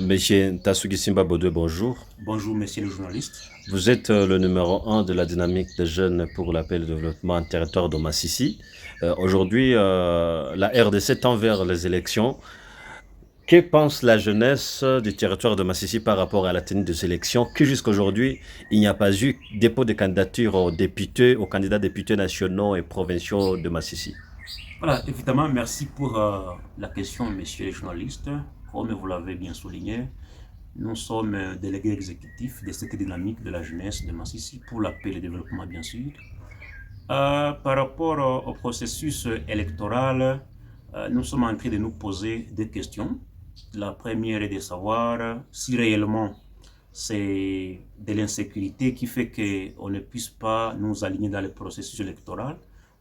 Monsieur Tasugi Simba Bodwe, bonjour. Bonjour, messieurs les journalistes. Vous êtes le numéro un de la dynamique des jeunes pour la paix et le développement en territoire de Massissi. Aujourd'hui, la RDC tend vers les élections. Que pense la jeunesse du territoire de Massissi par rapport à la tenue des élections que jusqu'à aujourd'hui, il n'y a pas eu dépôt de candidature aux députés, aux candidats députés nationaux et provinciaux de Massissi? Voilà, évidemment, merci pour la question, messieurs les journalistes. Comme vous l'avez bien souligné, nous sommes délégués exécutifs de cette dynamique de la jeunesse de Massissi pour la paix et le développement, bien sûr. Par rapport au processus électoral, nous sommes en train de nous poser des questions. La première est de savoir si réellement c'est de l'insécurité qui fait qu'on ne puisse pas nous aligner dans le processus électoral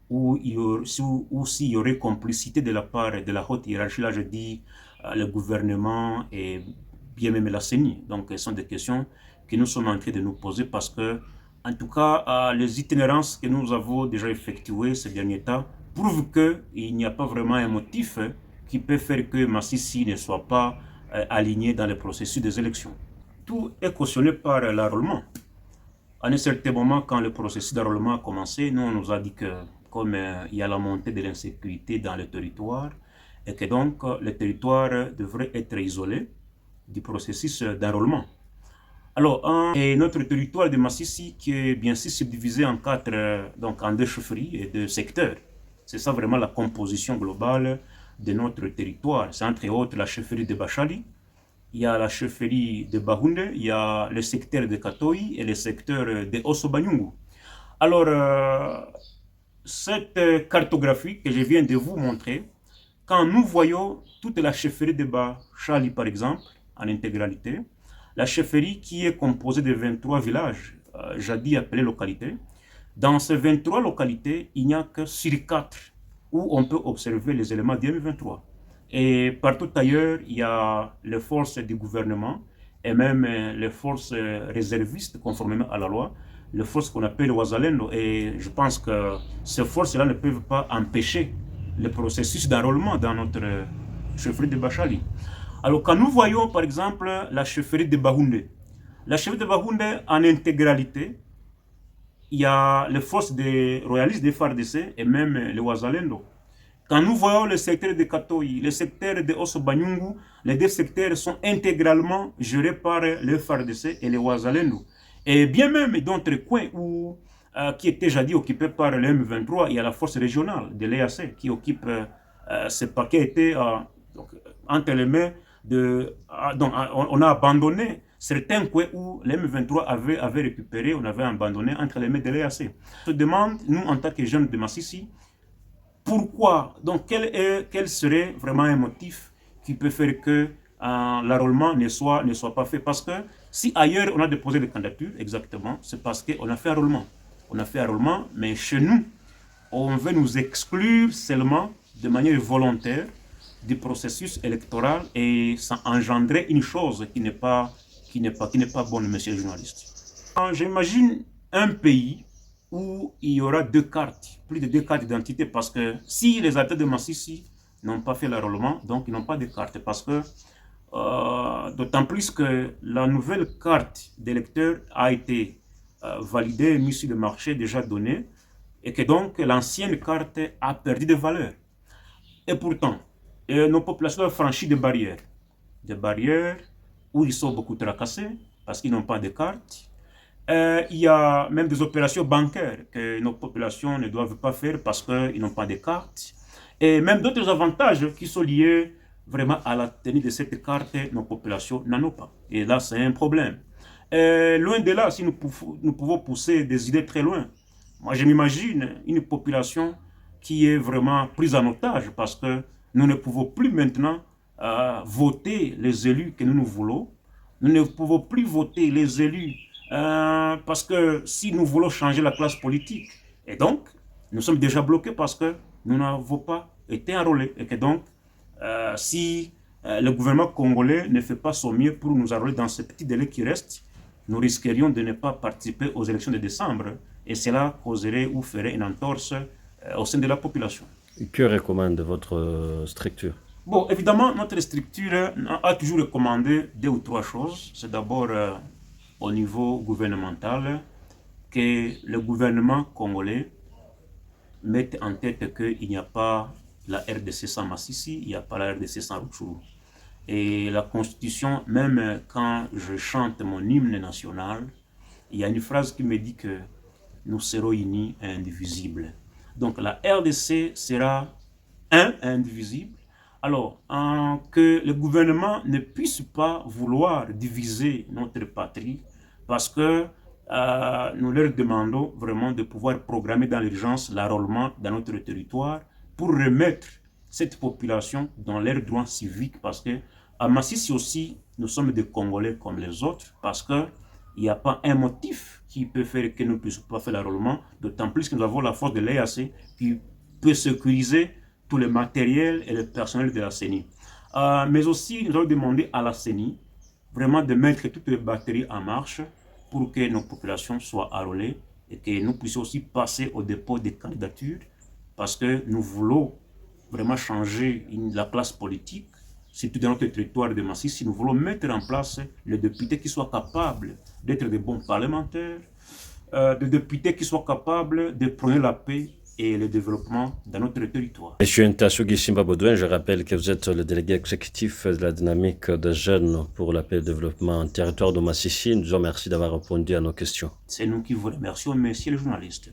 ou s'il y aurait complicité de la part de la haute hiérarchie, là je dis le gouvernement et bien même la CENI. Donc ce sont des questions que nous sommes en train de nous poser parce que, en tout cas, les itinérances que nous avons déjà effectuées ces derniers temps prouvent qu'il n'y a pas vraiment un motif qui peut faire que Massissi ne soit pas aligné dans le processus des élections. Tout est cautionné par l'enrôlement. À un certain moment, quand le processus d'enrôlement a commencé, nous, on nous a dit que comme il y a la montée de l'insécurité dans le territoire, et que donc le territoire devrait être isolé du processus d'enrôlement. Alors, et notre territoire de Massissi, qui est bien sûr subdivisé en donc en deux chefferies et deux secteurs. C'est ça vraiment la composition globale de notre territoire. C'est entre autres la chefferie de Bachali, il y a la chefferie de Bahunde, il y a le secteur de Katoï et le secteur de Osobanyungu. Alors, cette cartographie que je viens de vous montrer, quand nous voyons toute la chefferie de Bachali, par exemple, en intégralité, la chefferie qui est composée de 23 villages, jadis appelés localités, dans ces 23 localités, il n'y a que sur 4 où on peut observer les éléments du M23. Et partout ailleurs, il y a les forces du gouvernement et même les forces réservistes, conformément à la loi, les forces qu'on appelle Wazalendo. Et je pense que ces forces-là ne peuvent pas empêcher le processus d'enrôlement dans notre chefferie de Bachali. Alors, quand nous voyons, par exemple, la chefferie de Bahunde, la chefferie de Bahunde, en intégralité, il y a les forces des royalistes des FARDC et même les Wazalendo. Quand nous voyons le secteur de Katoï, le secteur de Osobanyungu, les deux secteurs sont intégralement gérés par les FARDC et les Wazalendo. Et bien même d'autres coins qui étaient jadis occupés par le M23, il y a la force régionale de l'EAC qui occupe ce paquet était entre les mains donc on a abandonné certains coins où le M23 avait récupéré, on avait abandonné entre les mains de l'EAC. On se demande, nous en tant que jeunes de Massissi, pourquoi, donc quel serait vraiment un motif qui peut faire que l'enrôlement ne soit pas fait? Parce que si ailleurs on a déposé des candidatures, exactement, c'est parce qu'on a fait enrôlement. On a fait enrôlement, mais chez nous, on veut nous exclure seulement de manière volontaire du processus électoral et ça engendrait une chose qui n'est pas bonne, monsieur le journaliste. J'imagine un pays où il y aura deux cartes, plus de deux cartes d'identité, parce que si les habitants de Massissi n'ont pas fait l'enrôlement, donc ils n'ont pas de carte, parce que d'autant plus que la nouvelle carte d'électeur a été validée, mise sur le marché, déjà donnée, et que donc l'ancienne carte a perdu de valeur. Et pourtant, nos populations ont franchi des barrières où ils sont beaucoup tracassés parce qu'ils n'ont pas de carte. Il y a même des opérations bancaires que nos populations ne doivent pas faire parce qu'ils n'ont pas de carte. Et même d'autres avantages qui sont liés vraiment à la tenue de cette carte, nos populations n'en ont pas. Et là, c'est un problème. Loin de là, si nous pouvons pousser des idées très loin, moi je m'imagine une population qui est vraiment prise en otage parce que nous ne pouvons plus maintenant voter les élus que nous voulons. Nous ne pouvons plus voter les élus parce que si nous voulons changer la classe politique, et donc nous sommes déjà bloqués parce que nous n'avons pas été enrôlés. Et que donc, si le gouvernement congolais ne fait pas son mieux pour nous enrôler dans ce petit délai qui reste, nous risquerions de ne pas participer aux élections de décembre et cela causerait ou ferait une entorse au sein de la population. Que recommande votre structure? Bon, évidemment, notre structure a toujours recommandé deux ou trois choses. C'est d'abord au niveau gouvernemental que le gouvernement congolais mette en tête qu'il n'y a pas la RDC sans Massissi, il n'y a pas la RDC sans Rutshuru. Et la Constitution, même quand je chante mon hymne national, il y a une phrase qui me dit que nous serons unis et indivisibles. Donc la RDC sera indivisible. Alors, que le gouvernement ne puisse pas vouloir diviser notre patrie parce que nous leur demandons vraiment de pouvoir programmer dans l'urgence l'enrôlement dans notre territoire pour remettre cette population dans leurs droits civiques parce que à Massissi aussi, nous sommes des Congolais comme les autres parce que il n'y a pas un motif qui peut faire que nous ne puissions pas faire l'enrôlement, d'autant plus que nous avons la force de l'EAC qui peut sécuriser tout le matériel et le personnel de la CENI. Mais aussi, nous avons demandé à la CENI vraiment de mettre toutes les batteries en marche pour que nos populations soient enrôlées et que nous puissions aussi passer au dépôt des candidatures parce que nous voulons vraiment changer la classe politique, surtout dans notre territoire de Massissi. Si nous voulons mettre en place les députés qui soient capables d'être des bons parlementaires, des députés qui soient capables de prôner la paix et le développement dans notre territoire. Monsieur Ntassougui Simba Baudouin, je rappelle que vous êtes le délégué exécutif de la dynamique des jeunes pour la paix et le développement en territoire de Massissi. Nous vous remercions d'avoir répondu à nos questions. C'est nous qui vous remercions. Merci les journalistes.